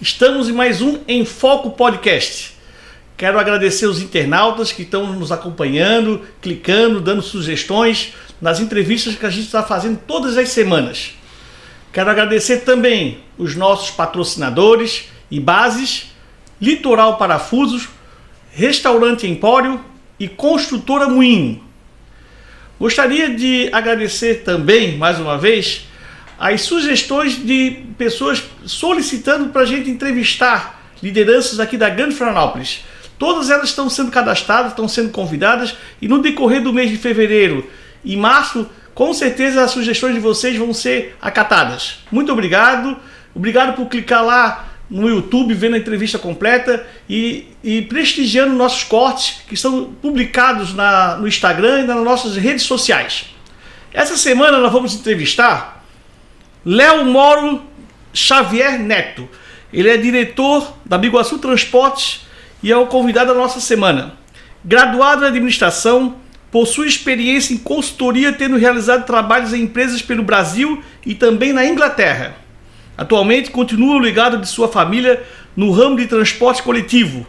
Estamos em mais um Em Foco Podcast. Quero agradecer os internautas que estão nos acompanhando, clicando, dando sugestões nas entrevistas que a gente está fazendo todas as semanas. Quero agradecer também os nossos patrocinadores e bases, Litoral Parafusos, Restaurante Empório e Construtora Moinho. Gostaria de agradecer também, mais uma vez, as sugestões de pessoas solicitando para a gente entrevistar lideranças aqui da Grande Florianópolis. Todas elas estão sendo cadastradas, estão sendo convidadas e no decorrer do mês de fevereiro e março, com certeza as sugestões de vocês vão ser acatadas. Muito obrigado. Obrigado por clicar lá no YouTube, vendo a entrevista completa e prestigiando nossos cortes que são publicados no Instagram e nas nossas redes sociais. Essa semana nós vamos entrevistar Léo Moro Xavier Neto. Ele é diretor da Biguaçu Transportes e é o convidado da nossa semana. Graduado em administração, possui experiência em consultoria, tendo realizado trabalhos em empresas pelo Brasil e também na Inglaterra. Atualmente continua ligado de sua família no ramo de transporte coletivo,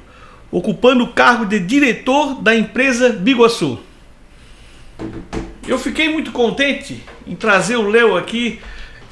ocupando o cargo de diretor da empresa Biguaçu. Eu fiquei muito contente em trazer o Léo aqui,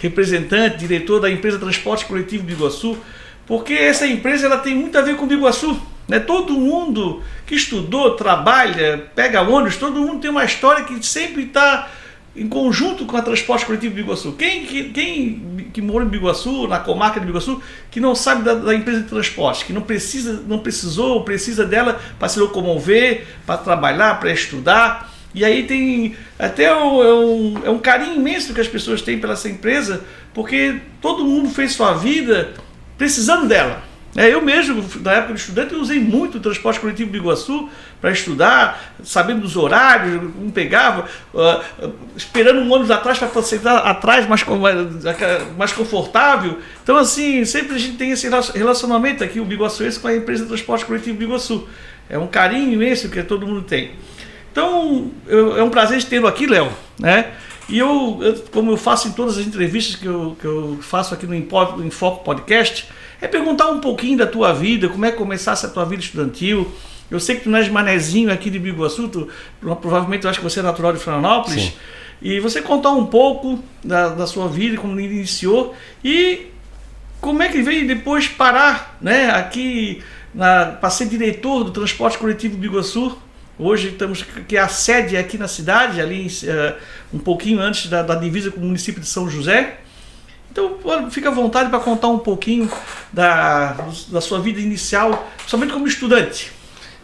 representante, diretor da empresa Transporte Coletivo Biguaçu, porque essa empresa ela tem muito a ver com Biguaçu, né? Todo mundo que estudou, trabalha, pega ônibus, todo mundo tem uma história que sempre está em conjunto com a Transporte Coletivo Biguaçu. Quem que mora em Biguaçu, na comarca de Biguaçu, que não sabe da empresa de transporte, que não precisa dela para se locomover, para trabalhar, para estudar. E aí tem até um carinho imenso que as pessoas têm pela essa empresa, porque todo mundo fez sua vida precisando dela. Eu mesmo, na época de estudante, eu usei muito o transporte coletivo Biguaçu para estudar, sabendo dos horários, não pegava, esperando um ônibus atrás para sentar atrás mais confortável. Então, assim, sempre a gente tem esse relacionamento aqui, o biguaçuense, com a empresa de transporte coletivo Biguaçu. É um carinho imenso que todo mundo tem. Então, é um prazer tê-lo aqui, Léo, né? E eu, como eu faço em todas as entrevistas que eu faço aqui no Em Foco Podcast, é perguntar um pouquinho da tua vida, como é que começasse a tua vida estudantil. Eu sei que tu não és manezinho aqui de Biguaçu, provavelmente eu acho que você é natural de Florianópolis. Sim. E você contar um pouco da sua vida, como ele iniciou e como é que veio depois parar, né, aqui para ser diretor do Transporte Coletivo Biguaçu. Hoje estamos que a sede aqui na cidade, ali um pouquinho antes da divisa com o município de São José. Então, fica à vontade para contar um pouquinho da sua vida inicial, somente como estudante.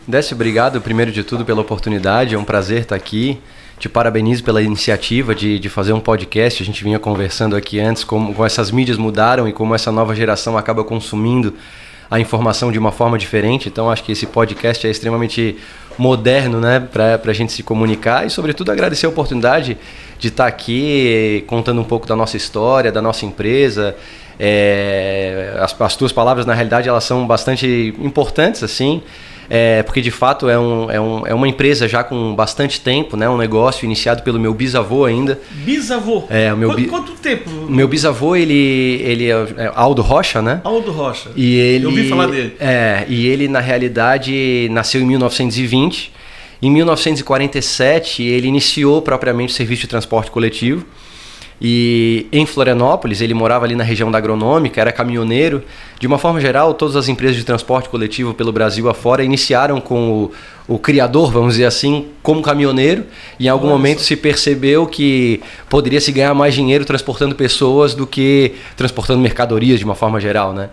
Décio, obrigado primeiro de tudo pela oportunidade, é um prazer estar aqui. Te parabenizo pela iniciativa de fazer um podcast. A gente vinha conversando aqui antes como essas mídias mudaram e como essa nova geração acaba consumindo a informação de uma forma diferente. Então acho que esse podcast é extremamente moderno, né, para a gente se comunicar e sobretudo agradecer a oportunidade de estar aqui contando um pouco da nossa história, da nossa empresa. As tuas palavras na realidade elas são bastante importantes assim, porque de fato é uma empresa já com bastante tempo, né, um negócio iniciado pelo meu bisavô ainda. Bisavô? Quanto tempo? Meu bisavô, ele é Aldo Rocha, né? Aldo Rocha. E ele, eu ouvi falar dele. E ele na realidade nasceu em 1920. Em 1947 ele iniciou propriamente o serviço de transporte coletivo. E em Florianópolis, ele morava ali na região da Agronômica, era caminhoneiro. De uma forma geral, todas as empresas de transporte coletivo pelo Brasil afora iniciaram com o criador, vamos dizer assim, como caminhoneiro. E em algum momento se percebeu que poderia se ganhar mais dinheiro transportando pessoas do que transportando mercadorias de uma forma geral, né?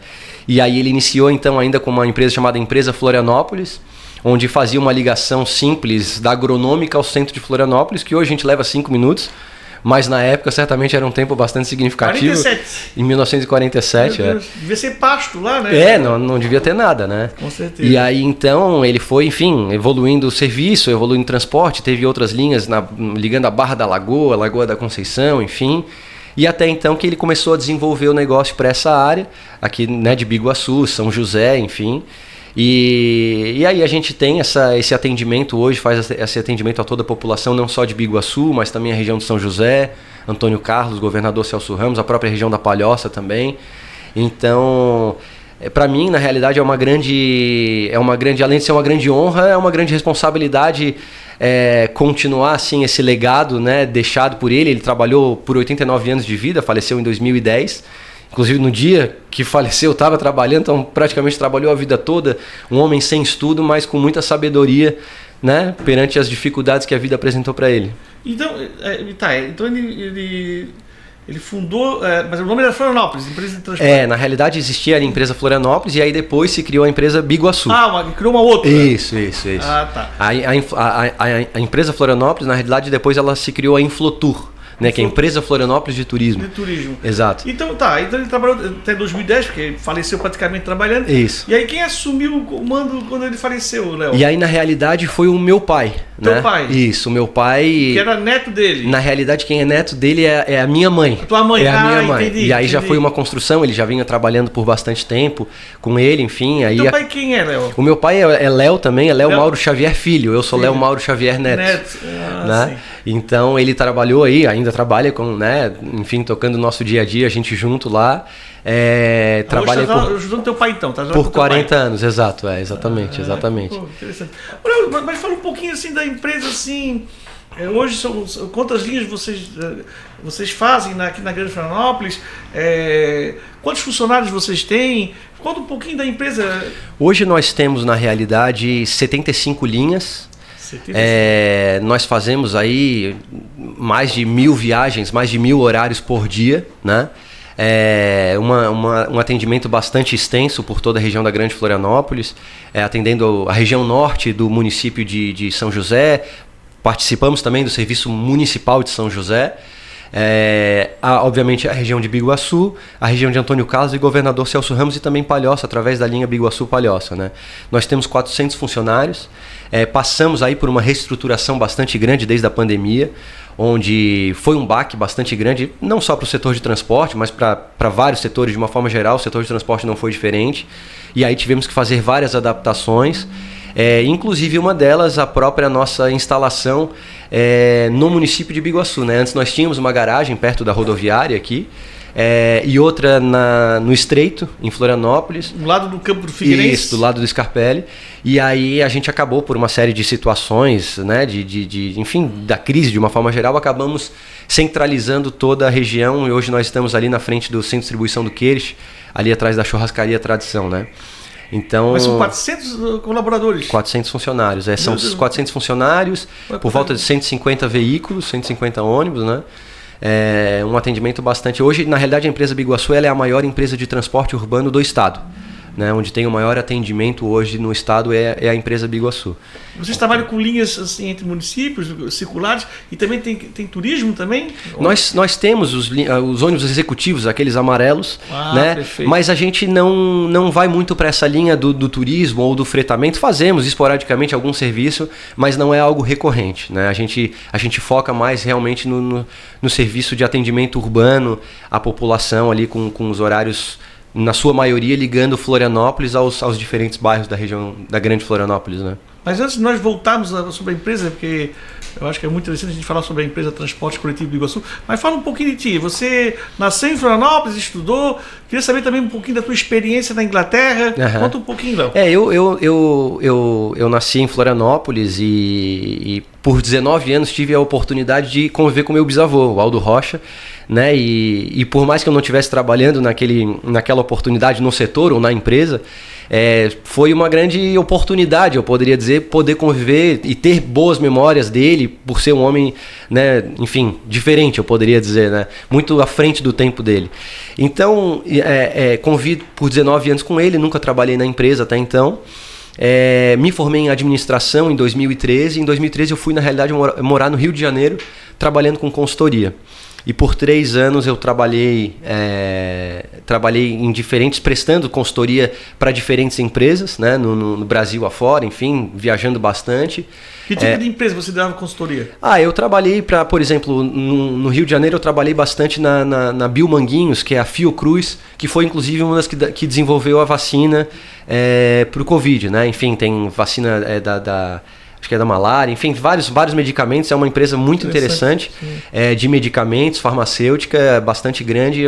E aí ele iniciou então ainda com uma empresa chamada Empresa Florianópolis, onde fazia uma ligação simples da Agronômica ao centro de Florianópolis, que hoje a gente leva 5 minutos. Mas na época certamente era um tempo bastante significativo. 47. Em 1947. Devia ser pasto lá, né? Não devia ter nada, né? Com certeza. E aí então ele foi, enfim, evoluindo o serviço, evoluindo o transporte, teve outras linhas ligando a Barra da Lagoa, Lagoa da Conceição, enfim. E até então que ele começou a desenvolver o negócio para essa área, aqui, né, de Biguaçu, São José, enfim. E aí a gente tem esse atendimento hoje, faz esse atendimento a toda a população, não só de Biguaçu, mas também a região de São José, Antônio Carlos, governador Celso Ramos, a própria região da Palhoça também. Então, para mim, na realidade, além de ser uma grande honra, é uma grande responsabilidade continuar assim esse legado, né, deixado por ele. Ele trabalhou por 89 anos de vida, faleceu em 2010. Inclusive no dia que faleceu eu estava trabalhando, então praticamente trabalhou a vida toda. Um homem sem estudo, mas com muita sabedoria, né, perante as dificuldades que a vida apresentou para ele. Então, então ele fundou, mas o nome era Florianópolis, empresa de transporte. Na realidade existia a empresa Florianópolis e aí depois se criou a empresa Biguaçu. Criou uma outra. Isso. Ah, tá. A empresa Florianópolis, na realidade, depois ela se criou a Inflotur, né, que é a empresa Florianópolis de Turismo. Exato. Então ele trabalhou até 2010, porque ele faleceu praticamente trabalhando. Isso. E aí quem assumiu o comando quando ele faleceu, Léo? E aí na realidade foi o meu pai. Teu pai? Isso, o meu pai. Que era neto dele? Na realidade quem é neto dele é a minha mãe. A tua mãe? É a minha mãe. Entendi, e aí já foi uma construção, ele já vinha trabalhando por bastante tempo com ele, enfim. Aí teu pai quem é, Léo? O meu pai é Léo também, é Léo Mauro Xavier Filho. Eu sou Léo Mauro Xavier Neto. Né? Sim. Então ele trabalhou aí, ainda trabalha com, né, enfim, tocando o nosso dia a dia, a gente junto lá. Trabalha ajudando teu pai então, tá? Por 40 anos, exato, exatamente. Pô, interessante. Mas fala um pouquinho assim da empresa, assim, hoje quantas linhas vocês fazem aqui na Grande Florianópolis, quantos funcionários vocês têm? Conta um pouquinho da empresa. Hoje nós temos na realidade 75 linhas. Nós fazemos aí mais de 1000 viagens, mais de 1000 horários por dia, né? Um atendimento bastante extenso por toda a região da Grande Florianópolis, atendendo a região norte do município de São José. Participamos também do Serviço Municipal de São José. Obviamente a região de Biguaçu, a região de Antônio Carlos e Governador Celso Ramos e também Palhoça, através da linha Biguaçu-Palhoça, né? Nós temos 400 funcionários, passamos aí por uma reestruturação bastante grande desde a pandemia, onde foi um baque bastante grande, não só para o setor de transporte, mas para vários setores de uma forma geral. O setor de transporte não foi diferente, e aí tivemos que fazer várias adaptações. Inclusive uma delas, a própria nossa instalação no município de Biguaçu, né? Antes nós tínhamos uma garagem perto da rodoviária aqui, e outra no Estreito, em Florianópolis. Do lado do Campo do Figueirense? Isso, do lado do Scarpelli. E aí a gente acabou, por uma série de situações, né, enfim, da crise de uma forma geral, acabamos centralizando toda a região, e hoje nós estamos ali na frente do Centro de Distribuição do Queires, ali atrás da Churrascaria Tradição, né? Então, mas são 400 colaboradores? 400 funcionários. São 400 funcionários, por volta de 150 veículos, 150 ônibus, né? Um atendimento bastante... Hoje, na realidade, a empresa Biguaçu ela é a maior empresa de transporte urbano do estado, né? Onde tem o maior atendimento hoje no estado é a empresa Biguaçu. Vocês trabalham com linhas assim, entre municípios, circulares, e também tem turismo também? Nós temos os ônibus executivos, aqueles amarelos, né? Perfeito. Mas a gente não vai muito para essa linha do turismo ou do fretamento. Fazemos esporadicamente algum serviço, mas não é algo recorrente, né? A gente foca mais realmente no serviço de atendimento urbano à população ali com os horários, na sua maioria, ligando Florianópolis aos diferentes bairros da região da Grande Florianópolis, né? Mas antes de nós voltarmos sobre a empresa, porque eu acho que é muito interessante a gente falar sobre a empresa Transporte Coletivo do Biguaçu, mas fala um pouquinho de ti. Você nasceu em Florianópolis, estudou, queria saber também um pouquinho da tua experiência na Inglaterra. Conta um pouquinho, Léo. Eu nasci em Florianópolis e por 19 anos tive a oportunidade de conviver com meu bisavô, o Aldo Rocha, né? E por mais que eu não estivesse trabalhando naquela oportunidade no setor ou na empresa, foi uma grande oportunidade, eu poderia dizer, poder conviver e ter boas memórias dele, por ser um homem, né, enfim, diferente, eu poderia dizer, né, muito à frente do tempo dele. Então, convivo por 19 anos com ele, nunca trabalhei na empresa até então. Me formei em administração em 2013. Em 2013 eu fui, na realidade, morar no Rio de Janeiro, trabalhando com consultoria. E por 3 anos eu trabalhei em diferentes, prestando consultoria para diferentes empresas, né, no Brasil afora, enfim, viajando bastante. Que tipo de empresa você dava consultoria? Eu trabalhei por exemplo, no Rio de Janeiro eu trabalhei bastante na Biomanguinhos, que é a Fiocruz, que foi inclusive uma das que desenvolveu a vacina para o Covid, né? Enfim, tem vacina acho que é da malária, enfim, vários medicamentos. É uma empresa muito interessante de medicamentos, farmacêutica, bastante grande.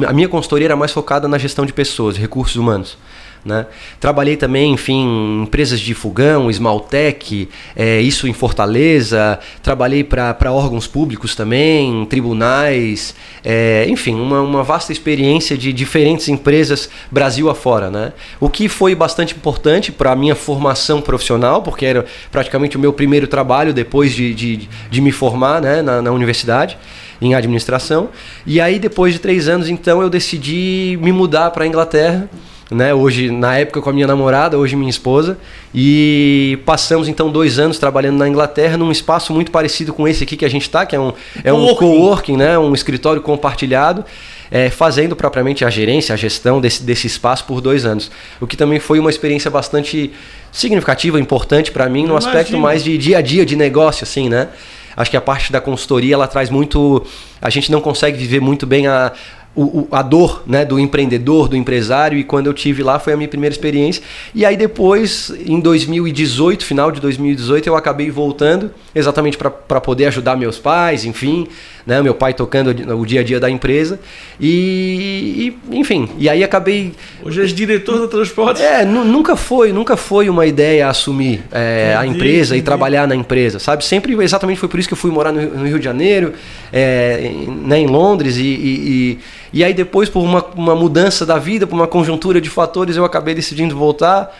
A minha consultoria era mais focada na gestão de pessoas, recursos humanos. Né? Trabalhei também, enfim, em empresas de fogão, Esmaltec, isso em Fortaleza. Trabalhei para órgãos públicos também, tribunais, enfim, uma vasta experiência de diferentes empresas Brasil afora. Né? O que foi bastante importante para a minha formação profissional, porque era praticamente o meu primeiro trabalho depois de me formar, né, na universidade, em administração. E aí, depois de 3 anos, então, eu decidi me mudar para a Inglaterra. Né? Hoje, na época com a minha namorada, hoje minha esposa, e passamos então 2 anos trabalhando na Inglaterra num espaço muito parecido com esse aqui que a gente está, que é um coworking, né? Um escritório compartilhado, fazendo propriamente a gerência, a gestão desse espaço por 2 anos, o que também foi uma experiência bastante significativa, importante para mim, no aspecto mais de dia a dia de negócio, assim, né? Acho que a parte da consultoria, ela traz muito, a gente não consegue viver muito bem a dor, né, do empreendedor, do empresário, e quando eu tive lá foi a minha primeira experiência. E aí depois, em 2018, final de 2018, eu acabei voltando exatamente para poder ajudar meus pais, enfim, né, meu pai tocando o dia a dia da empresa, e enfim, e aí acabei... Hoje és diretor do transporte? Nunca foi uma ideia assumir a empresa e trabalhar na empresa, sabe? Sempre, exatamente foi por isso que eu fui morar no Rio de Janeiro, né, em Londres, e aí depois, por uma mudança da vida, por uma conjuntura de fatores, eu acabei decidindo voltar.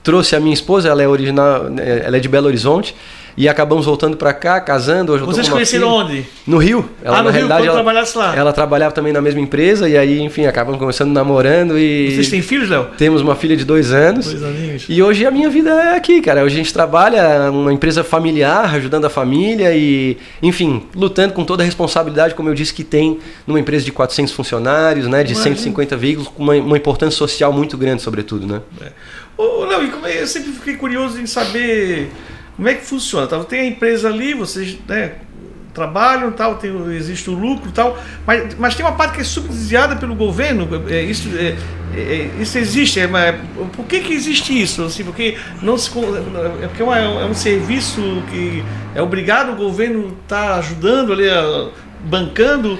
Trouxe a minha esposa, ela é de Belo Horizonte, e acabamos voltando para cá, casando. Hoje Vocês conheceram onde? No Rio. No Rio, quando trabalhasse lá. Ela trabalhava também na mesma empresa, e aí, enfim, acabamos começando namorando. Vocês têm filhos, Léo? Temos uma filha de 2 anos. 2 aninhos. E hoje a minha vida é aqui, cara. Hoje a gente trabalha numa empresa familiar, ajudando a família e, enfim, lutando com toda a responsabilidade, como eu disse, que tem numa empresa de 400 funcionários, né, de 150 veículos, com uma importância social muito grande, sobretudo, né? Ô, Léo, eu sempre fiquei curioso em saber como é que funciona. Tá? Tem a empresa ali, vocês, né, trabalham, tal, existe o lucro e tal, mas tem uma parte que é subsidiada pelo governo. Isso existe. Por que existe isso? Assim, porque porque é um serviço que é obrigado o governo estar ajudando ali, bancando.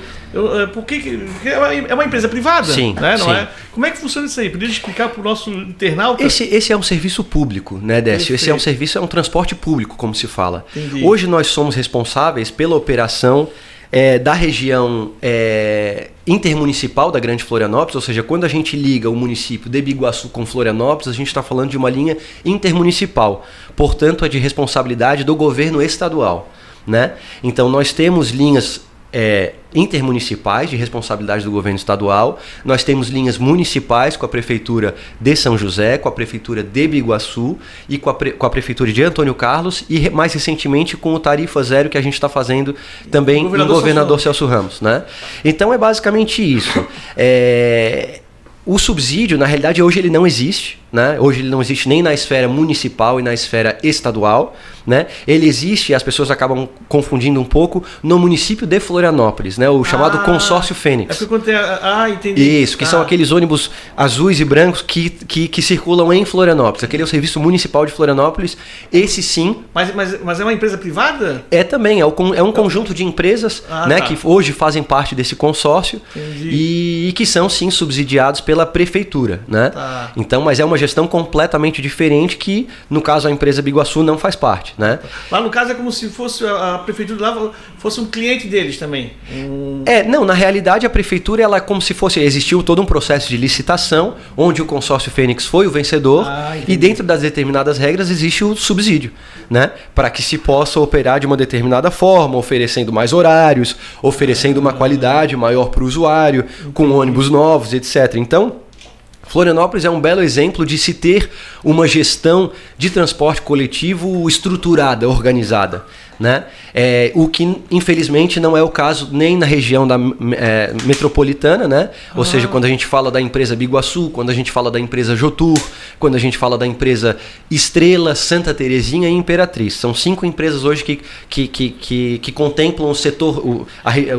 Porque é uma empresa privada, sim, né? Não sim. é? Como é que funciona isso aí? Poderia explicar para o nosso internauta? Esse é um serviço público, né, Décio? Esse é um transporte público, como se fala. Entendi. Hoje nós somos responsáveis pela operação da região intermunicipal da Grande Florianópolis, ou seja, quando a gente liga o município de Biguaçu com Florianópolis, a gente está falando de uma linha intermunicipal. Portanto, é de responsabilidade do governo estadual, né? Então, nós temos linhas intermunicipais de responsabilidade do governo estadual, nós temos linhas municipais com a Prefeitura de São José, com a Prefeitura de Biguaçu e com a Prefeitura de Antônio Carlos, e mais recentemente com o Tarifa Zero que a gente está fazendo também no Governador Celso Ramos, né? Então é basicamente isso. O subsídio, na realidade, hoje ele não existe, né? Hoje ele não existe nem na esfera municipal e na esfera estadual, né? Ele existe, e as pessoas acabam confundindo um pouco, no município de Florianópolis, né? O chamado Consórcio Fênix. É porque entendi. Isso, que são aqueles ônibus azuis e brancos que circulam em Florianópolis. Aquele é o Serviço Municipal de Florianópolis, esse sim. Mas é uma empresa privada? Também, é um conjunto de empresas, né, que hoje fazem parte desse consórcio e que são sim subsidiados pela prefeitura, né? Tá. Então, mas é uma gestão completamente diferente que, no caso, a empresa Biguaçu não faz parte, né? Lá no caso é como se fosse a prefeitura lá fosse um cliente deles também. Não, na realidade a prefeitura ela é como se fosse, existiu todo um processo de licitação onde o consórcio Fênix foi o vencedor e dentro das determinadas regras existe o subsídio, né? Para que se possa operar de uma determinada forma, oferecendo mais horários, oferecendo uma qualidade maior para o usuário, com ônibus novos, etc. Então, Florianópolis é um belo exemplo de se ter uma gestão de transporte coletivo estruturada, organizada, né? O que infelizmente não é o caso nem na região metropolitana, né? Ou seja, quando a gente fala da empresa Biguaçu, quando a gente fala da empresa Jotur, quando a gente fala da empresa Estrela, Santa Terezinha e Imperatriz. São 5 empresas hoje que contemplam o setor,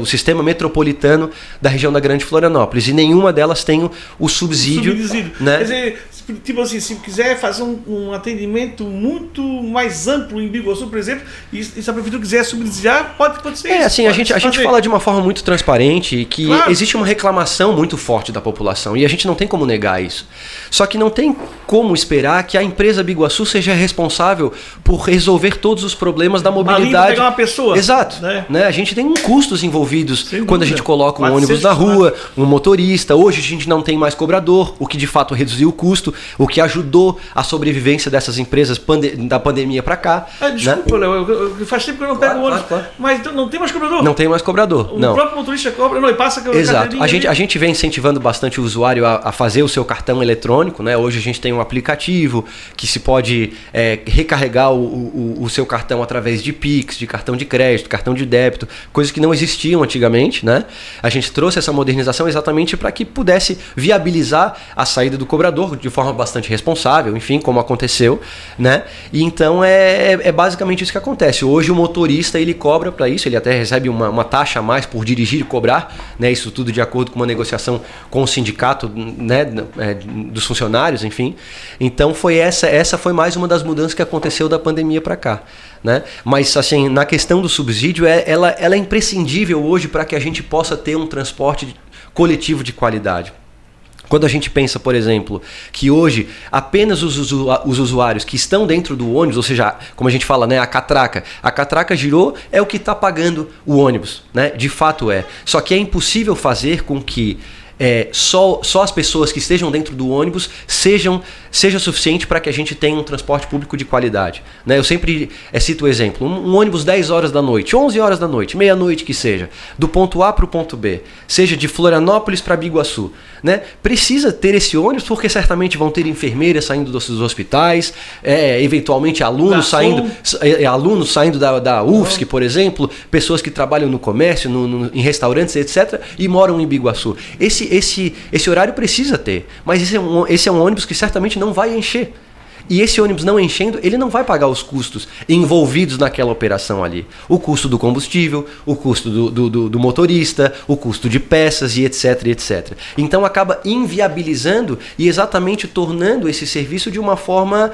o sistema metropolitano da região da Grande Florianópolis, e nenhuma delas tem o subsídio. Né? Quer dizer, tipo assim, se quiser fazer um atendimento muito mais amplo em Biguaçu, por exemplo, e se a prefeitura quiser subsidiar, pode ser isso. Assim, a gente fala de uma forma muito transparente que existe uma reclamação muito forte da população e a gente não tem como negar isso. Só que não tem como esperar que a empresa Biguaçu seja responsável por resolver todos os problemas da mobilidade. Pegar uma pessoa. Exato. Né? A gente tem custos envolvidos quando a gente coloca um ônibus na rua, um motorista. Hoje a gente não tem mais cobrador, o que de fato reduziu o custo, o que ajudou a sobrevivência dessas empresas da pandemia para cá. Desculpa, né? Léo, faz tempo que eu não pego o ônibus. Mas não tem mais cobrador? Não tem mais cobrador. O próprio motorista cobra, e passa... Exato. A gente vem incentivando bastante o usuário a fazer o seu cartão eletrônico, né? Hoje a gente tem um aplicativo que se pode recarregar o seu cartão através de Pix, de cartão de crédito, cartão de débito, coisas que não existiam antigamente, né? A gente trouxe essa modernização exatamente para que pudesse viabilizar a saída do cobrador de forma bastante responsável, enfim, como aconteceu, né? E então é basicamente isso que acontece. Hoje o motorista ele cobra para isso, ele até recebe uma taxa a mais por dirigir e cobrar, né? Isso tudo de acordo com uma negociação com o sindicato, né? Dos funcionários, enfim. Então essa foi mais uma das mudanças que aconteceu da pandemia para cá, né? Mas assim, na questão do subsídio, ela é imprescindível hoje para que a gente possa ter um transporte coletivo de qualidade. Quando a gente pensa, por exemplo, que hoje apenas os usuários que estão dentro do ônibus, ou seja, como a gente fala, né, a catraca girou, é o que está pagando o ônibus, né? De fato é. Só que é impossível fazer com que só as pessoas que estejam dentro do ônibus seja suficiente para que a gente tenha um transporte público de qualidade, né? Eu sempre cito o exemplo, um ônibus 10 horas da noite, 11 horas da noite, meia-noite que seja, do ponto A para o ponto B, seja de Florianópolis para Biguaçu, né? Precisa ter esse ônibus porque certamente vão ter enfermeiras saindo dos hospitais, eventualmente alunos saindo da UFSC, por exemplo, pessoas que trabalham no comércio, em restaurantes, etc., e moram em Biguaçu. Esse horário precisa ter, mas esse é um ônibus que certamente não vai encher. E esse ônibus não enchendo, ele não vai pagar os custos envolvidos naquela operação ali. O custo do combustível, o custo do motorista, o custo de peças e etc, etc. Então acaba inviabilizando e exatamente tornando esse serviço de uma forma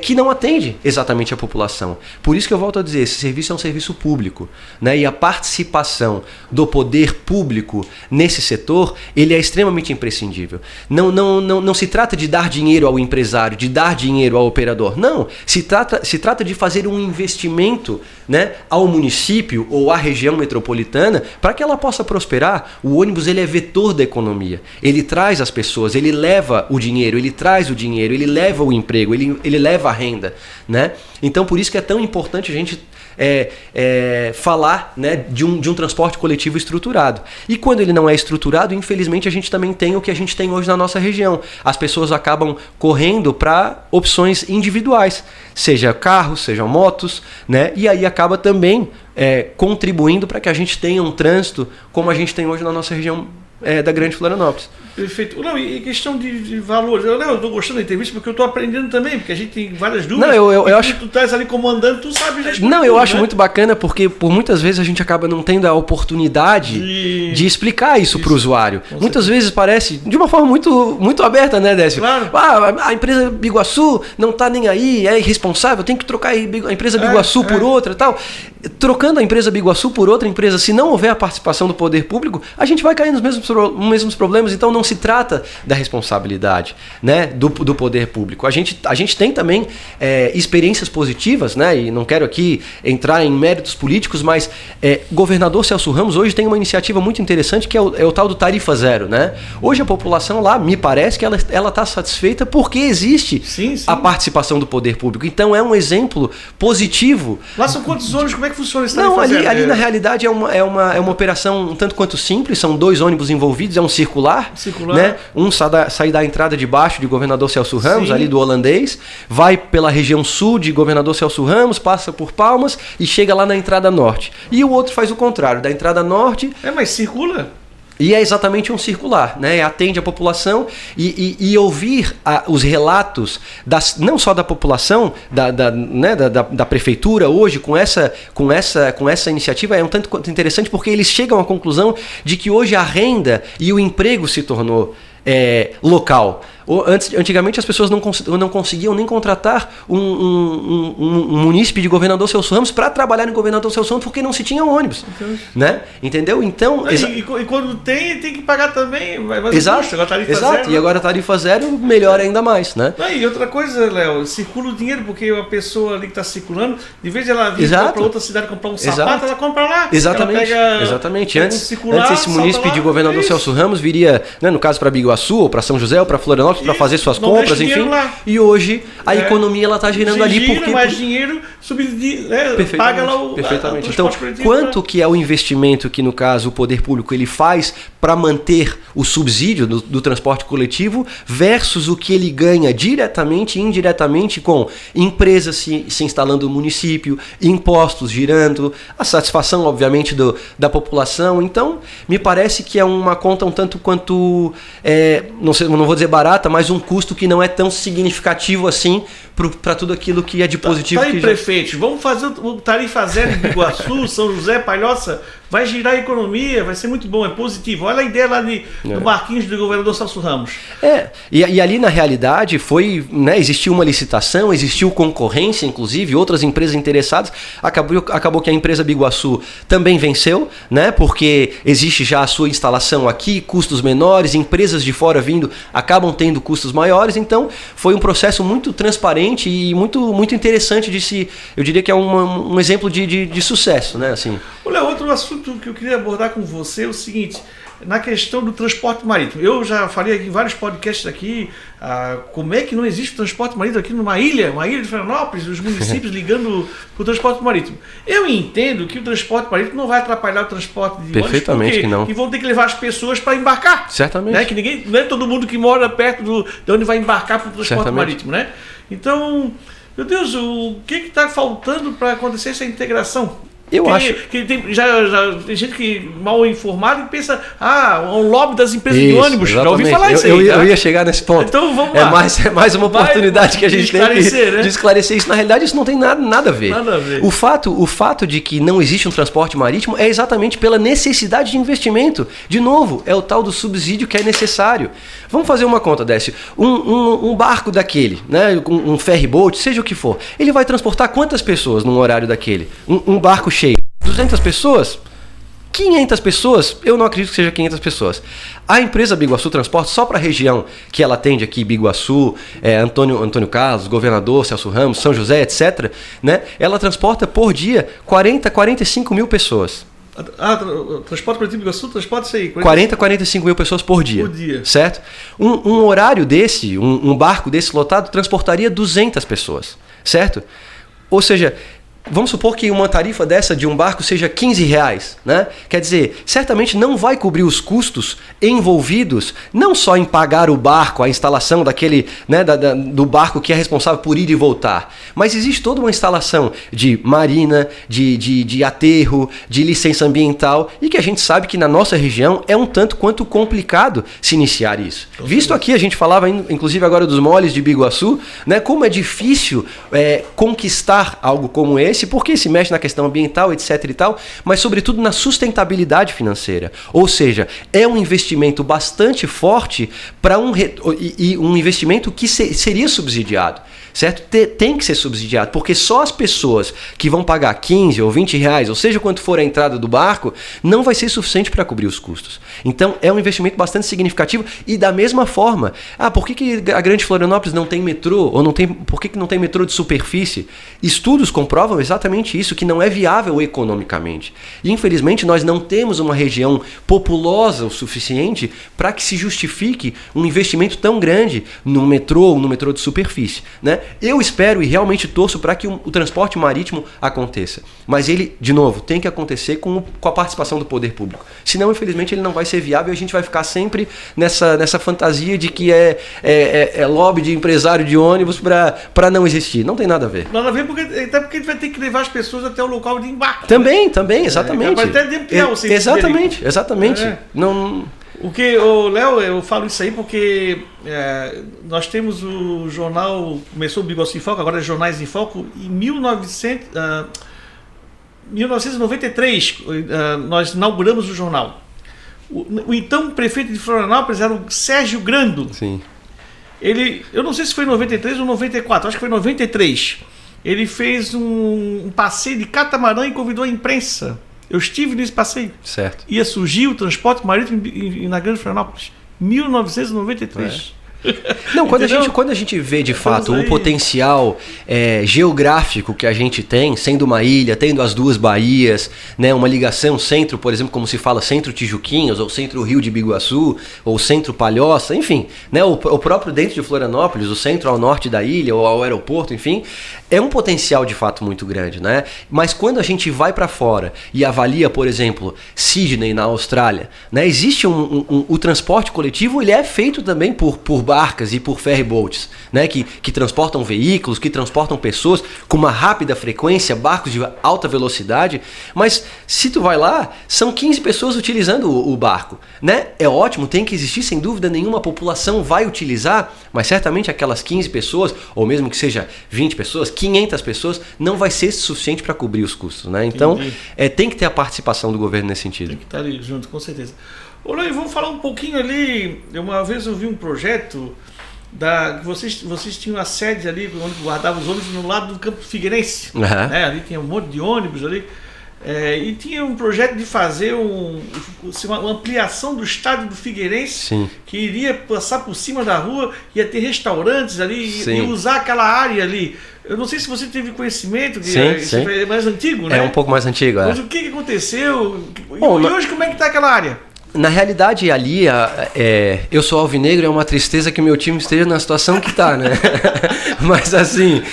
que não atende exatamente a população. Por isso que eu volto a dizer, esse serviço é um serviço público, né? E a participação do poder público nesse setor, ele é extremamente imprescindível. Não se trata de dar dinheiro ao empresário, de dar dinheiro ao operador. Não, se trata de fazer um investimento, né, ao município ou à região metropolitana para que ela possa prosperar. O ônibus ele é vetor da economia. Ele traz as pessoas, ele leva o dinheiro, ele traz o dinheiro, ele leva o emprego, ele leva a renda, né? Então por isso que é tão importante a gente falar, né, de um transporte coletivo estruturado. E quando ele não é estruturado, infelizmente a gente também tem o que a gente tem hoje na nossa região. As pessoas acabam correndo para opções individuais, seja carros, sejam motos, né? E aí acaba também contribuindo para que a gente tenha um trânsito como a gente tem hoje na nossa região da Grande Florianópolis. Perfeito. Não, e questão de valores. Eu estou gostando da entrevista porque eu estou aprendendo também, porque a gente tem várias dúvidas. Não, eu acho... Tu estás ali comandando, tu sabe responder. Não, eu acho muito bacana porque por muitas vezes a gente acaba não tendo a oportunidade de explicar isso para o usuário. Muitas vezes parece de uma forma muito, muito aberta, né, Décio? Claro. A empresa Biguaçu não está nem aí, é irresponsável, tem que trocar a empresa Biguaçu por outra e tal. Trocando a empresa Biguaçu por outra empresa, se não houver a participação do poder público, a gente vai cair nos mesmos problemas. Então não se trata da responsabilidade, né, do poder público. A gente tem também experiências positivas, né, e não quero aqui entrar em méritos políticos, mas governador Celso Ramos hoje tem uma iniciativa muito interessante que é o tal do Tarifa Zero, né? Hoje a população lá, me parece que ela está satisfeita porque existe a participação do poder público. Então é um exemplo positivo. Lá são quantos ônibus? Como é que funciona esse Tarifa Zero? Ali na realidade é uma operação um tanto quanto simples, são 2 ônibus envolvidos, é um circular. Né? Um sai da entrada de baixo de Governador Celso Ramos, ali do Holandês, vai pela região sul de Governador Celso Ramos, passa por Palmas e chega lá na entrada norte. E o outro faz o contrário, da entrada norte... mas circula? E é exatamente um circular, né? Atende a população e ouvir os relatos, não só da população, da prefeitura hoje, com essa iniciativa, é um tanto quanto interessante, porque eles chegam à conclusão de que hoje a renda e o emprego se tornou local. Antigamente as pessoas não conseguiam nem contratar um munícipe de Governador Celso Ramos para trabalhar em Governador Celso Ramos porque não se tinha ônibus, né? Entendeu? Então e quando tem que pagar também, mas exato, agora tarifa zero, e agora a tarifa zero melhora ainda mais, né? E outra coisa, Léo, circula o dinheiro, porque a pessoa ali que está circulando, de vez de ela vir para outra cidade comprar um sapato, ela compra lá. Exatamente. Antes esse munícipe de Governador Celso Ramos viria, né, no caso para Biguaçu ou para São José ou para Florianópolis para fazer suas compras, enfim. E hoje a economia ela está girando ali porque mais dinheiro paga lá o perfeitamente. Então, quanto que é o investimento que no caso o poder público ele faz para manter o subsídio do transporte coletivo versus o que ele ganha diretamente e indiretamente com empresas se instalando no município, impostos girando, a satisfação obviamente da população. Então, me parece que é uma conta um tanto quanto não vou dizer barata, mas um custo que não é tão significativo assim para tudo aquilo que é de positivo. Prefeitos, vamos fazer o tarifa zero de Iguaçu, São José, Palhoça, vai girar a economia, vai ser muito bom, é positivo. Olha a ideia lá do Marquinhos do Governador Celso Ramos. E ali na realidade foi, né, existiu uma licitação, existiu concorrência, inclusive, outras empresas interessadas, acabou que a empresa Biguaçu também venceu, né, porque existe já a sua instalação aqui, custos menores, empresas de fora vindo acabam tendo custos maiores, então foi um processo muito transparente e muito, muito interessante eu diria que é um exemplo de sucesso, né, assim. Olha, outro assunto que eu queria abordar com você é o seguinte, na questão do transporte marítimo. Eu já falei aqui em vários podcasts aqui, como é que não existe transporte marítimo aqui numa ilha de Florianópolis, os municípios ligando para o transporte marítimo. Eu entendo que o transporte marítimo não vai atrapalhar o transporte de ônibus, perfeitamente que não. E vão ter que levar as pessoas para embarcar. Certamente. Né? Que não é todo mundo que mora perto de onde vai embarcar para o transporte marítimo, né? Então, meu Deus, o que está faltando para acontecer essa integração? Eu acho que tem gente que mal informada e pensa, um lobby das empresas de ônibus. Exatamente. Já ouvi falar isso aí. Eu ia chegar nesse ponto. Então vamos lá. É mais uma oportunidade que a gente tem de esclarecer isso. Na realidade, isso não tem nada a ver. Nada a ver. O fato de que não existe um transporte marítimo é exatamente pela necessidade de investimento. De novo, é o tal do subsídio que é necessário. Vamos fazer uma conta, Décio. Um barco daquele, né, um ferry boat, seja o que for, ele vai transportar quantas pessoas num horário daquele? Um barco cheio. 200 pessoas? 500 pessoas? Eu não acredito que seja 500 pessoas. A empresa Biguaçu Transporte, só para a região que ela atende aqui, Biguaçu, Antônio Carlos, Governador, Celso Ramos, São José, etc., né, ela transporta por dia 45 mil pessoas. Transporte coletivo Biguaçu, transporte isso aí. 45 mil pessoas por dia. Certo? Um horário desse, um barco desse lotado, transportaria 200 pessoas. Certo? Ou seja, vamos supor que uma tarifa dessa de um barco seja R$15, né? Quer dizer, certamente não vai cobrir os custos envolvidos, não só em pagar o barco, a instalação daquele, né, do barco que é responsável por ir e voltar, mas existe toda uma instalação de marina, de aterro, de licença ambiental, e que a gente sabe que na nossa região é um tanto quanto complicado se iniciar isso. Visto aqui, a gente falava inclusive agora dos moles de Biguaçu, né, como é difícil conquistar algo como esse, porque se mexe na questão ambiental, etc e tal, mas sobretudo na sustentabilidade financeira. Ou seja, é um investimento bastante forte para um investimento que seria subsidiado. Certo? Tem que ser subsidiado, porque só as pessoas que vão pagar 15 ou 20 reais, ou seja quanto for a entrada do barco, não vai ser suficiente para cobrir os custos. Então é um investimento bastante significativo. E da mesma forma, por que a Grande Florianópolis não tem metrô? Ou por que não tem metrô de superfície? Estudos comprovam exatamente isso, que não é viável economicamente. E infelizmente nós não temos uma região populosa o suficiente para que se justifique um investimento tão grande no metrô ou no metrô de superfície, né? Eu espero e realmente torço para que o transporte marítimo aconteça. Mas ele, de novo, tem que acontecer com a participação do poder público. Senão, infelizmente, ele não vai ser viável e a gente vai ficar sempre nessa fantasia de que é lobby de empresário de ônibus para não existir. Não tem nada a ver. Nada a ver, até porque ele vai ter que levar as pessoas até o local de embarque. Também, exatamente. Vai até ampliar o serviço Exatamente. É. Não... Léo, eu falo isso aí porque nós temos o jornal, começou o Biguaçu em Foco, agora é Jornais em Foco, em 1993 nós inauguramos o jornal. O então prefeito de Florianópolis era o Sérgio Grando. Sim. Eu não sei se foi em 93 ou 94, acho que foi em 93. Ele fez um passeio de catamarã e convidou a imprensa. Eu estive nesse passeio. Certo. Ia surgir o transporte marítimo na Grande Florianópolis. 1993. Não, quando a gente vê de fato o potencial geográfico que a gente tem, sendo uma ilha, tendo as duas baías, né, uma ligação centro, por exemplo, como se fala centro Tijuquinhos, ou centro Rio de Biguaçu, ou centro Palhoça, enfim, né, o próprio dentro de Florianópolis, o centro ao norte da ilha, ou ao aeroporto, enfim, é um potencial de fato muito grande, né? Mas quando a gente vai para fora e avalia, por exemplo, Sydney na Austrália, né, existe o transporte coletivo, ele é feito também por barcas e por ferryboats, né, que transportam veículos, que transportam pessoas com uma rápida frequência, barcos de alta velocidade, mas se tu vai lá, são 15 pessoas utilizando o barco, né? É ótimo, tem que existir, sem dúvida nenhuma, a população vai utilizar, mas certamente aquelas 15 pessoas, ou mesmo que seja 20 pessoas, 500 pessoas, não vai ser suficiente para cobrir os custos, né? Então, tem que ter a participação do governo nesse sentido. Tem que estar ali junto, com certeza. Olha, vamos falar um pouquinho ali. Uma vez eu vi um projeto que vocês tinham a sede ali, onde guardavam os ônibus no lado do Campo Figueirense. Uhum. Né? Ali tinha um monte de ônibus ali. E tinha um projeto de fazer uma ampliação do estádio do Figueirense. Sim. Que iria passar por cima da rua, ia ter restaurantes ali e usar aquela área ali. Eu não sei se você teve conhecimento, que sim. É mais antigo, né? É um pouco mais antigo, Mas o que aconteceu? E hoje como é que está aquela área? Na realidade, ali, eu sou alvinegro, é uma tristeza que o meu time esteja na situação que está, né? Mas assim,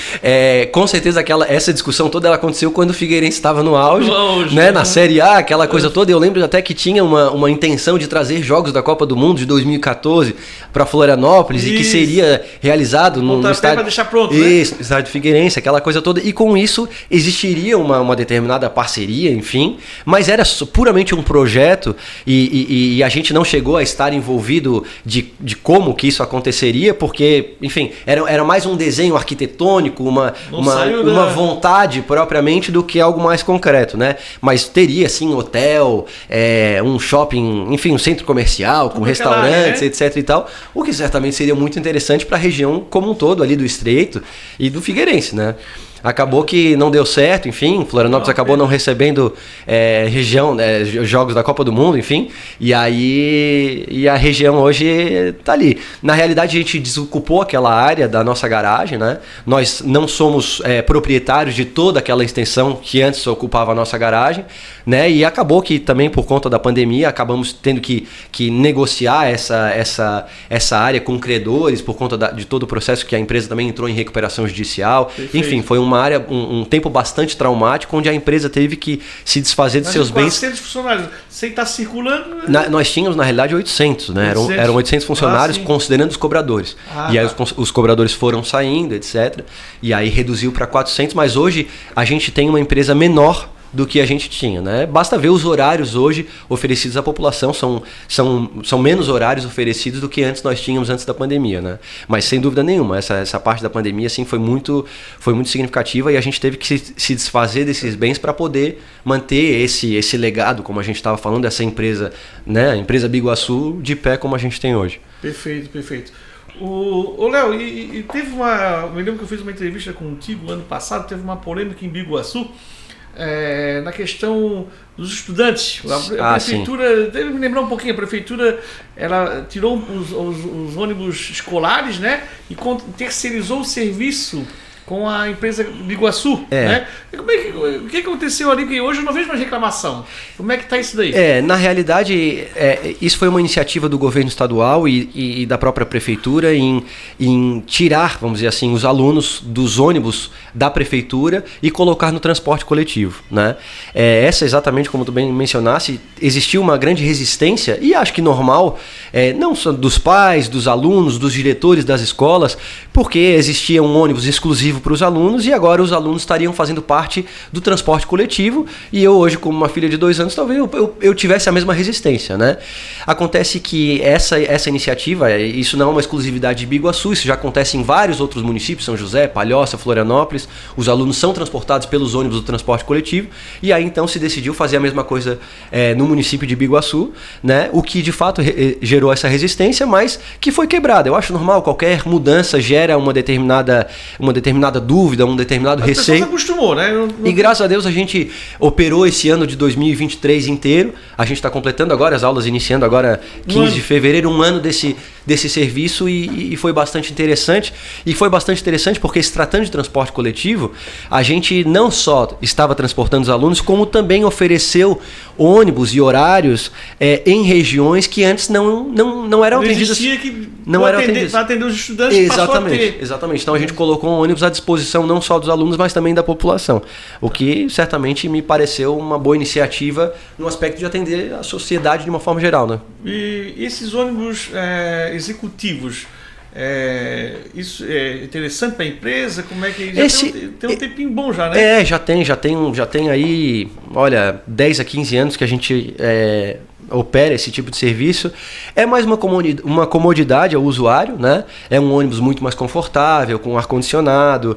com certeza essa discussão toda ela aconteceu quando o Figueirense estava no auge, né? Na Série A, aquela coisa toda. Eu lembro até que tinha uma intenção de trazer jogos da Copa do Mundo de 2014 para Florianópolis. Isso. E que seria realizado no estádio. Para deixar pronto, isso, né? Estádio Figueirense, aquela coisa toda. E com isso existiria uma determinada parceria, enfim. Mas era puramente um projeto e a gente não chegou a estar envolvido de como que isso aconteceria, porque, enfim, era mais um desenho arquitetônico, uma vontade propriamente do que algo mais concreto, né? Mas teria, sim, hotel, um shopping, enfim, um centro comercial, com restaurantes, etc e tal, o que certamente seria muito interessante para a região como um todo ali do Estreito e do Figueirense, né? Acabou que não deu certo, enfim, Florianópolis acabou não recebendo jogos da Copa do Mundo, enfim, e a região hoje está ali. Na realidade, a gente desocupou aquela área da nossa garagem, né? Nós não somos proprietários de toda aquela extensão que antes ocupava a nossa garagem, né? E acabou que também por conta da pandemia acabamos tendo que negociar essa área com credores por conta de todo o processo que a empresa também entrou em recuperação judicial. Perfeito. Enfim, foi uma área, um tempo bastante traumático, onde a empresa teve que se desfazer de seus bens. 400 funcionários, sem estar circulando? Nós tínhamos, na realidade, 800, né? Eram 800 funcionários, considerando os cobradores. E aí os cobradores foram saindo, etc. E aí reduziu para 400, mas hoje a gente tem uma empresa menor do que a gente tinha, né? Basta ver os horários hoje oferecidos à população, são menos horários oferecidos do que nós tínhamos antes da pandemia, né? Mas sem dúvida nenhuma, essa parte da pandemia assim, foi muito significativa e a gente teve que se desfazer desses bens para poder manter esse legado, como a gente estava falando, dessa empresa, né? A empresa Biguaçu de pé como a gente tem hoje. Perfeito. Ô Léo, e teve me lembro que eu fiz uma entrevista contigo ano passado, teve uma polêmica em Biguaçu, na questão dos estudantes. A prefeitura, deve me lembrar um pouquinho, a prefeitura ela tirou os ônibus escolares, né, e terceirizou o serviço com a empresa Biguaçu, né? O que aconteceu ali? Que hoje eu não vejo mais reclamação. Como é que está isso daí? Na realidade, isso foi uma iniciativa do governo estadual e da própria prefeitura em tirar, vamos dizer assim, os alunos dos ônibus da prefeitura e colocar no transporte coletivo, né? Essa, exatamente como tu bem mencionasse, existiu uma grande resistência, e acho que normal, não só dos pais, dos alunos, dos diretores das escolas, porque existia um ônibus exclusivo para os alunos e agora os alunos estariam fazendo parte do transporte coletivo, e eu hoje, como uma filha de 2 anos, talvez eu tivesse a mesma resistência, né? Acontece que essa iniciativa, isso não é uma exclusividade de Biguaçu, isso já acontece em vários outros municípios, São José, Palhoça, Florianópolis, os alunos são transportados pelos ônibus do transporte coletivo, e aí então se decidiu fazer a mesma coisa no município de Biguaçu, né? O que de fato gerou essa resistência, mas que foi quebrada. Eu acho normal, qualquer mudança gera uma determinada dúvida, um determinado receio. A pessoa se acostumou, né? E graças a Deus a gente operou esse ano de 2023 inteiro. A gente está completando agora, as aulas iniciando agora 15 de fevereiro, um ano desse serviço, e foi bastante interessante. E foi bastante interessante porque, se tratando de transporte coletivo, a gente não só estava transportando os alunos, como também ofereceu ônibus e horários em regiões que antes não eram atendidas. Não eram atendidas. Para atender os estudantes, Exatamente. Então a gente colocou um ônibus à disposição não só dos alunos, mas também da população. O que certamente me pareceu uma boa iniciativa no aspecto de atender a sociedade de uma forma geral, né? E esses ônibus executivos, isso é interessante para a empresa? Como é que tem um tempinho bom já, né? Já tem aí, olha, 10 a 15 anos que a gente opera esse tipo de serviço. É mais uma comodidade ao usuário, né? É um ônibus muito mais confortável, com ar-condicionado,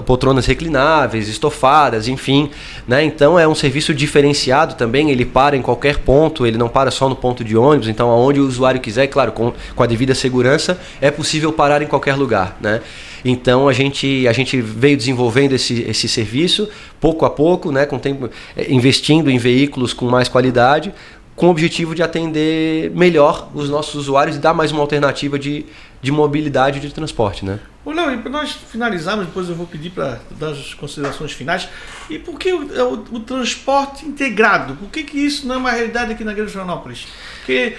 poltronas reclináveis, estofadas, enfim, né? Então é um serviço diferenciado também, ele para em qualquer ponto, ele não para só no ponto de ônibus, então aonde o usuário quiser, claro, com a devida segurança, é possível parar em qualquer lugar, né? Então a gente veio desenvolvendo esse serviço pouco a pouco, né, com tempo, investindo em veículos com mais qualidade, com o objetivo de atender melhor os nossos usuários e dar mais uma alternativa de mobilidade e de transporte, né? Ô, Léo, e para nós finalizarmos, depois eu vou pedir para dar as considerações finais. E por que o transporte integrado? Por que isso não é uma realidade aqui na Grande Florianópolis? Porque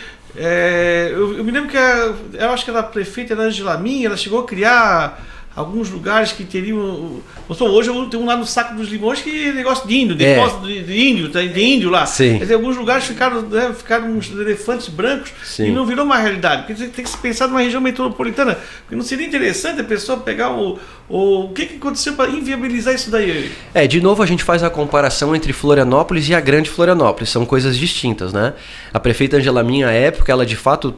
eu me lembro que eu acho que a prefeita era Angela Min, ela chegou a criar alguns lugares que teriam. Hoje eu tenho um lá no Saco dos Limões que é negócio de índio, depósito de índio lá. Sim. Quer dizer, alguns lugares ficaram uns elefantes brancos. Sim. E não virou uma realidade. Porque tem que se pensar numa região metropolitana. Porque não seria interessante a pessoa pegar o que aconteceu para inviabilizar isso daí? De novo a gente faz a comparação entre Florianópolis e a Grande Florianópolis. São coisas distintas, né? A prefeita Angela Min, à época, ela de fato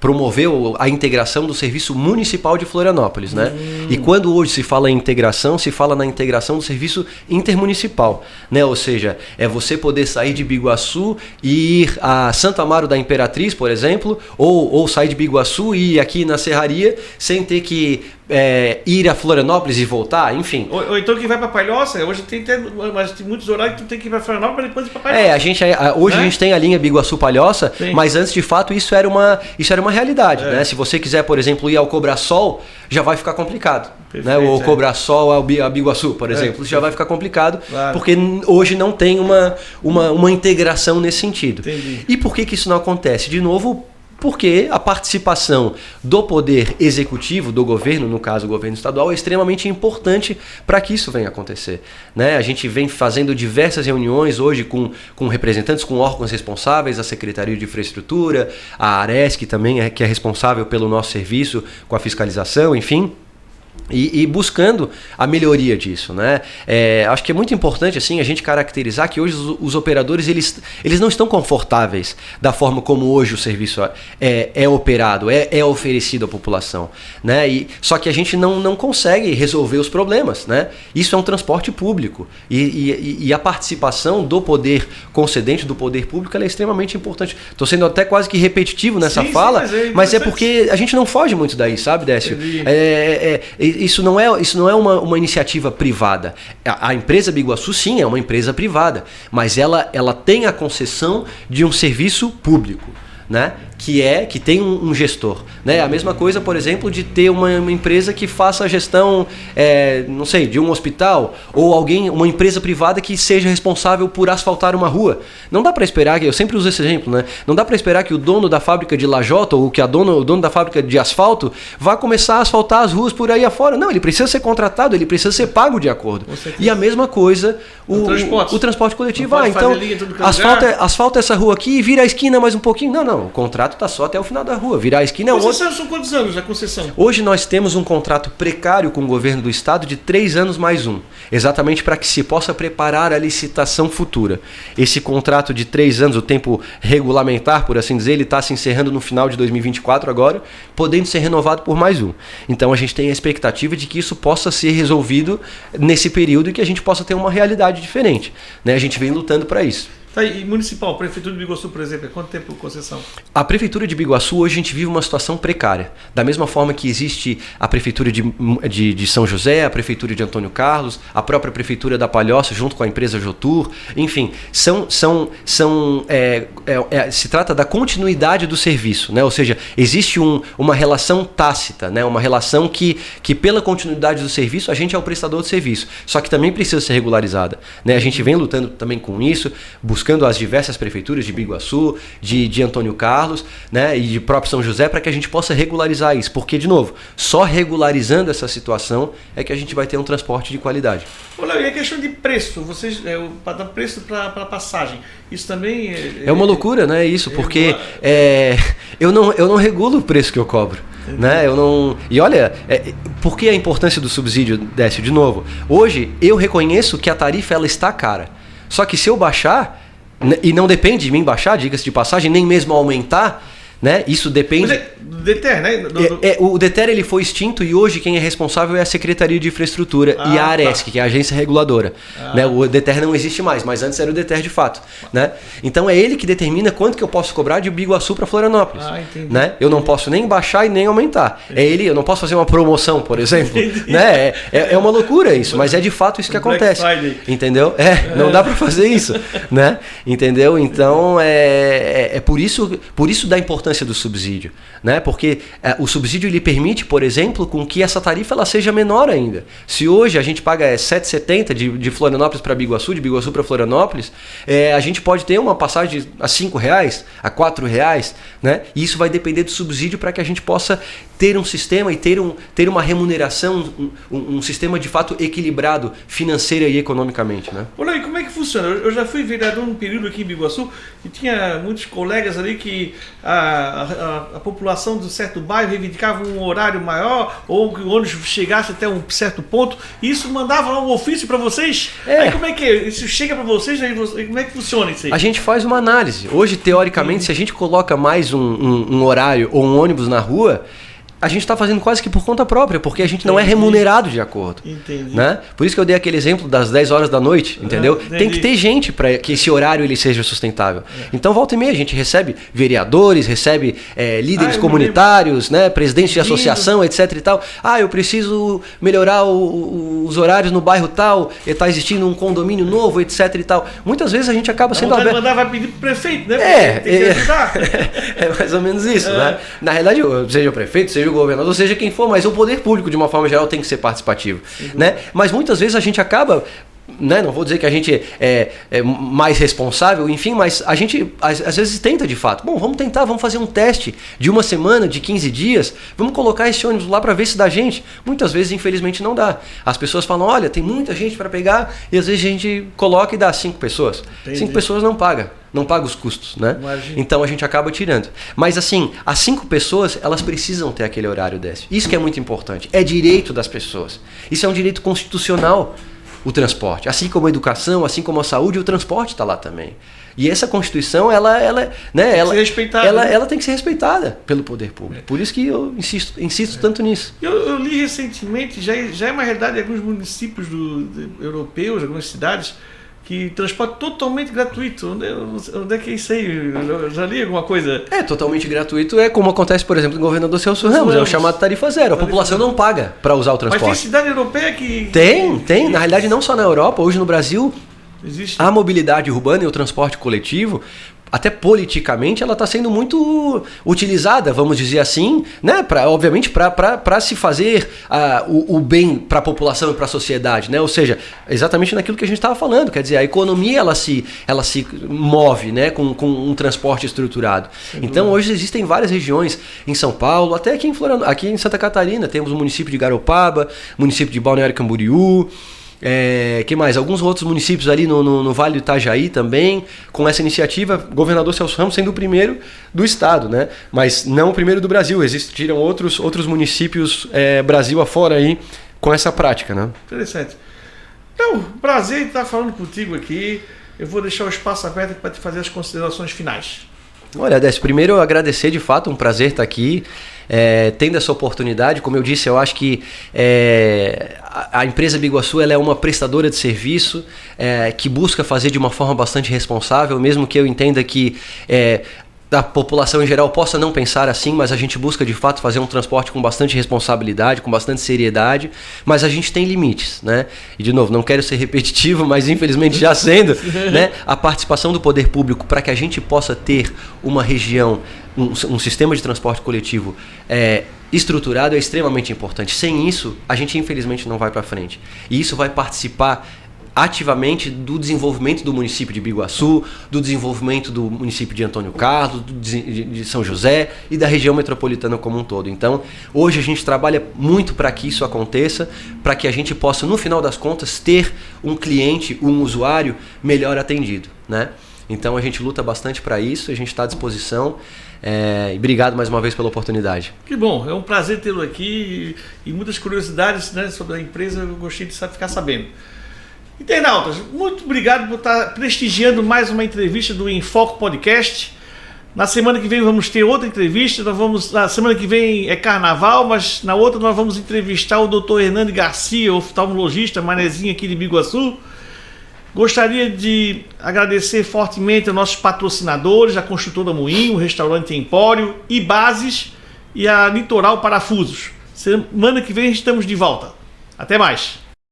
promoveu a integração do serviço municipal de Florianópolis, né? E quando hoje se fala em integração, se fala na integração do serviço intermunicipal, né? Ou seja, é você poder sair de Biguaçu e ir a Santo Amaro da Imperatriz, por exemplo, ou sair de Biguaçu e ir aqui na Serraria sem ter que ir a Florianópolis e voltar, enfim. Ou então que vai para Palhoça, hoje mas tem muitos horários que tu tem que ir para Florianópolis para depois ir para Palhoça. Hoje a gente tem a linha Biguaçu-Palhoça, mas antes de fato isso era uma realidade, né? Se você quiser, por exemplo, ir ao Cobrasol, já vai ficar complicado. Perfeito, né? Ou Cobrasol a Biguaçu, por exemplo, já vai ficar complicado, claro. Porque hoje não tem uma integração nesse sentido. Entendi. E por que isso não acontece? De novo, porque a participação do poder executivo, do governo, no caso o governo estadual, é extremamente importante para que isso venha a acontecer, né? A gente vem fazendo diversas reuniões hoje com representantes, com órgãos responsáveis, a Secretaria de Infraestrutura, a Aresc também, que é responsável pelo nosso serviço, com a fiscalização, enfim. E buscando a melhoria disso, né? Acho que é muito importante assim, a gente caracterizar que hoje os operadores eles não estão confortáveis da forma como hoje o serviço é operado, é oferecido à população, né? Só que a gente não consegue resolver os problemas, né? Isso é um transporte público e a participação do poder concedente, do poder público, ela é extremamente importante. Estou sendo até quase que repetitivo nessa fala, mas é porque a gente não foge muito daí, sabe, Décio? Isso não é uma iniciativa privada. A empresa Biguaçu, sim, é uma empresa privada, mas ela tem a concessão de um serviço público, né? Que tem um gestor, né? A mesma coisa, por exemplo, de ter uma empresa que faça a gestão, não sei, de um hospital, ou uma empresa privada que seja responsável por asfaltar uma rua. Não dá para esperar, eu sempre uso esse exemplo, né? Não dá para esperar que o dono da fábrica de lajota ou que o dono da fábrica de asfalto vá começar a asfaltar as ruas por aí afora. Não, ele precisa ser contratado, ele precisa ser pago de acordo. E a mesma coisa o transporte coletivo. Então asfalta essa rua aqui e vira a esquina mais um pouquinho. Não, o contrato está só até o final da rua. Virar a esquina é outro. Concessão são quantos anos a concessão? Hoje nós temos um contrato precário com o governo do estado de 3 anos mais um. Exatamente para que se possa preparar a licitação futura. Esse contrato de 3 anos, o tempo regulamentar, por assim dizer, ele está se encerrando no final de 2024 agora, podendo ser renovado por mais um. Então a gente tem a expectativa de que isso possa ser resolvido nesse período e que a gente possa ter uma realidade diferente, né? A gente vem lutando para isso. Tá, e municipal, Prefeitura de Biguaçu, por exemplo, quanto tempo de concessão? A Prefeitura de Biguaçu, hoje a gente vive uma situação precária. Da mesma forma que existe a Prefeitura de São José, a Prefeitura de Antônio Carlos, a própria Prefeitura da Palhoça, junto com a empresa Jotur, enfim, se trata da continuidade do serviço, né? Ou seja, existe uma relação tácita, né? Uma relação que pela continuidade do serviço, a gente é o prestador de serviço, só que também precisa ser regularizada, né? A gente vem lutando também com isso, buscando as diversas prefeituras de Biguaçu, de Antônio Carlos, né, e de próprio São José, para que a gente possa regularizar isso. Porque, de novo, só regularizando essa situação é que a gente vai ter um transporte de qualidade. Olha, e a questão de preço, vocês para dar preço para passagem, isso também é uma loucura, né? Isso, porque eu não regulo o preço que eu cobro. Né? E olha, por que a importância do subsídio, Décio? De novo, hoje eu reconheço que a tarifa ela está cara. Só que se eu baixar, e não depende de mim baixar, diga-se de passagem, nem mesmo aumentar, né? Isso depende... Do DETER, né? O DETER ele foi extinto e hoje quem é responsável é a Secretaria de Infraestrutura e a Aresc, que é a agência reguladora. Né? O DETER não existe mais, mas antes era o DETER de fato. Né? Então é ele que determina quanto que eu posso cobrar de Biguaçu para Florianópolis. Né? Eu não posso nem baixar e nem aumentar. Eu não posso fazer uma promoção, por exemplo. Né? É uma loucura isso, mas é de fato isso que acontece. Entendeu? Não dá para fazer isso. Né? Entendeu? Então por isso da importância do subsídio. Né? Porque o subsídio ele permite, por exemplo, com que essa tarifa ela seja menor ainda. Se hoje a gente paga R$ 7,70 de Florianópolis para Biguaçu, de Biguaçu para Florianópolis, a gente pode ter uma passagem a R$ 5,00, a R$ 4,00, né? E isso vai depender do subsídio para que a gente possa ter um sistema e ter uma remuneração, um sistema de fato equilibrado financeira e economicamente. Né? Olha aí, como é que funciona? Eu já fui vereador num período aqui em Biguaçu e tinha muitos colegas ali que a população de um certo bairro reivindicava um horário maior ou que o ônibus chegasse até um certo ponto e isso mandava lá um ofício para vocês. Aí como é que isso chega para vocês? Aí como é que funciona isso aí? A gente faz uma análise. Hoje, teoricamente, se a gente coloca mais um horário ou um ônibus na rua, a gente está fazendo quase que por conta própria, porque a gente não é remunerado de acordo. Entendi. Né? Por isso que eu dei aquele exemplo das 10 horas da noite, entendeu? Tem que ter gente para que esse horário ele seja sustentável. Então, volta e meia, a gente recebe vereadores, recebe líderes comunitários, né? Presidentes de associação, etc e tal. Eu preciso melhorar os horários no bairro tal, está existindo um condomínio novo, etc e tal. Muitas vezes a gente acaba sendo aberto. Mandar vai pedir pro prefeito, né? Tem que ajudar. É mais ou menos isso, né? Na realidade, seja o prefeito, seja o governador, seja quem for, mas o poder público, de uma forma geral, tem que ser participativo. Né? Mas muitas vezes a gente acaba, né? Não vou dizer que a gente é mais responsável, enfim, mas a gente às vezes tenta de fato. Bom, vamos fazer um teste de uma semana, de 15 dias, vamos colocar esse ônibus lá para ver se dá gente. Muitas vezes, infelizmente, não dá. As pessoas falam, olha, tem muita gente para pegar, e às vezes a gente coloca e dá 5 pessoas. Entendi. 5 pessoas não paga os custos, né? Imagina. Então a gente acaba tirando. Mas assim, as 5 pessoas, elas precisam ter aquele horário desse. Isso que é muito importante. É direito das pessoas. Isso é um direito constitucional, o transporte. Assim como a educação, assim como a saúde, o transporte está lá também. E essa Constituição, ela tem que ser respeitada pelo poder público. Por isso que eu insisto tanto nisso. Eu li recentemente, já é uma realidade em alguns municípios europeus, algumas cidades, que transporte totalmente gratuito. Onde é que é isso aí? Eu já li alguma coisa? Totalmente gratuito, como acontece, por exemplo, no Governador Celso Ramos, é o chamado tarifa zero. A população não paga para usar o transporte. Mas tem cidade europeia que... Tem. Na realidade, não só na Europa, hoje no Brasil, existe. A mobilidade urbana e o transporte coletivo, até politicamente, ela está sendo muito utilizada, vamos dizer assim, né? Obviamente para se fazer o bem para a população e para a sociedade, né? Ou seja, exatamente naquilo que a gente estava falando, quer dizer, a economia ela se move, né? com um transporte estruturado. Então hoje existem várias regiões em São Paulo, até aqui aqui em Santa Catarina, temos o município de Garopaba, município de Balneário Camboriú, que mais? Alguns outros municípios ali no Vale do Itajaí também, com essa iniciativa, governador Celso Ramos sendo o primeiro do estado, né? Mas não o primeiro do Brasil, existiram outros municípios Brasil afora aí com essa prática, né? Interessante. Então, prazer em estar falando contigo aqui. Eu vou deixar o espaço aberto para te fazer as considerações finais. Olha, Décio, primeiro eu agradecer, de fato, um prazer estar aqui, tendo essa oportunidade. Como eu disse, eu acho que a empresa Biguaçu ela é uma prestadora de serviço que busca fazer de uma forma bastante responsável, mesmo que eu entenda que a população em geral possa não pensar assim, mas a gente busca de fato fazer um transporte com bastante responsabilidade, com bastante seriedade, mas a gente tem limites, né? E de novo, não quero ser repetitivo, mas infelizmente já sendo, né? A participação do poder público para que a gente possa ter uma região, um sistema de transporte coletivo estruturado é extremamente importante. Sem isso, a gente infelizmente não vai para frente. E isso vai participar ativamente do desenvolvimento do município de Biguaçu, do desenvolvimento do município de Antônio Carlos, de São José e da região metropolitana como um todo. Então, hoje a gente trabalha muito para que isso aconteça, para que a gente possa, no final das contas, ter um cliente, um usuário melhor atendido, né? Então, a gente luta bastante para isso, a gente está à disposição. E obrigado mais uma vez pela oportunidade. Que bom, é um prazer tê-lo aqui e muitas curiosidades, né, sobre a empresa eu gostei de ficar sabendo. Internautas, muito obrigado por estar prestigiando mais uma entrevista do Enfoco Podcast. Na semana que vem vamos ter outra entrevista. Na semana que vem é carnaval, mas na outra nós vamos entrevistar o Dr. Hernando Garcia, oftalmologista, manezinho aqui de Biguaçu. Gostaria de agradecer fortemente aos nossos patrocinadores, a Construtora Moinho, o Restaurante Empório, Ibases e a Litoral Parafusos. Semana que vem estamos de volta. Até mais!